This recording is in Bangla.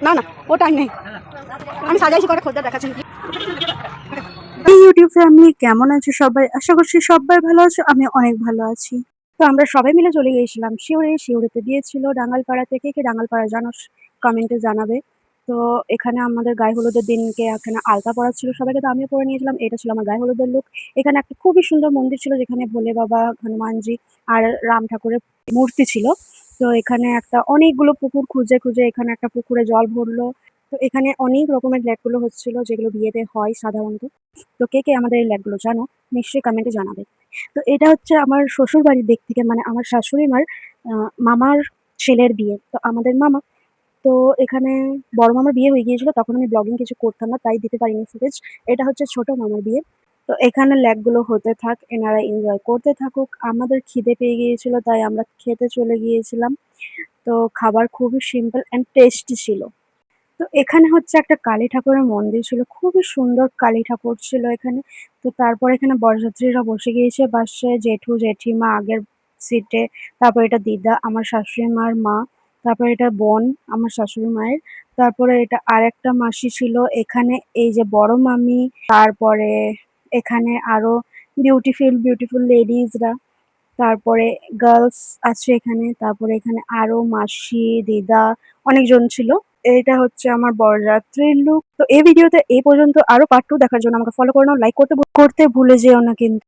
না না ও টাইম নেই, আমি সাজাইছি করে খদ্দের দেখাচ্ছি। ইউটিউব ফ্যামিলি কেমন আছো সবাই? আশা করছি সবাই ভালো আছো, আমি অনেক ভালো আছি। তো আমরা সবাই মিলে চলে গিয়েছিলাম শিউড়িতে দিয়েছিল ডাঙ্গালপাড়া থেকে। কে ডাঙ্গালপাড়া জানো কমেন্টে জানাবে। তো এখানে আমাদের গায়ে হলুদের দিনকে এখানে আলতা পরা ছিল সবাইকে, তো আমিও পরে নিয়েছিলাম। এটা ছিল আমার গায়ে হলুদের লুক। এখানে একটা খুবই সুন্দর মন্দির ছিল যেখানে ভোলে বাবা, হনুমানজি আর রাম ঠাকুরের মূর্তি ছিল। তো এখানে একটা অনেকগুলো পুকুর খুঁজে খুঁজে এখানে একটা পুকুরে জল ভরলো। তো এখানে অনেক রকমের ল্যাগগুলো হচ্ছিল যেগুলো বিয়েতে হয় সাধারণত। তো কে কে আমাদের এই ল্যাগগুলো জানো নিশ্চয়ই কমেন্টে জানাবে। তো এটা হচ্ছে আমার শ্বশুর বাড়ির দিক থেকে, মানে আমার শাশুড়ি মার মামার ছেলের বিয়ে। তো আমাদের মামা, তো এখানে বড় মামার বিয়ে হয়ে গিয়েছিল, তখন আমি ব্লগিং কিছু করতাম না তাই দিতে পারিনি ফুটেজ। এটা হচ্ছে ছোট মামার বিয়ে। তো এখানে ল্যাগগুলো হতে থাক, এনারা এনজয় করতে থাকুক। আমাদের খিদে পেয়ে গিয়েছিল তাই আমরা খেতে চলে গিয়েছিলাম। তো খাবার খুবই সিম্পল অ্যান্ড টেস্টি ছিল। তো এখানে হচ্ছে একটা কালী ঠাকুরের মন্দির ছিল, খুবই সুন্দর কালী ঠাকুর ছিল এখানে। তো তারপর এখানে বরযাত্রীরা বসে গিয়েছে পাশে, জেঠু জেঠিমা আগের সিটে, তারপর এটা দিদা আমার শাশুড়ি মার মা, তারপর এটা বোন আমার শাশুড়ি মায়ের, তারপরে এটা আরেকটা মাসি ছিল এখানে, এই যে বড় মামি, তারপরে এখানে আরো বিউটিফুল বিউটিফুল লেডিজরা, তারপরে গার্লস আছে এখানে, তারপরে এখানে আরো মাসি দিদা অনেকজন ছিল। এটা হচ্ছে আমার বরযাত্রীর লুক। তো এই ভিডিওতে এই পর্যন্ত, আরো পার্ট 2 দেখার জন্য আমাকে ফলো করে নাও, লাইক করতে ভুলে যেও না কিন্তু।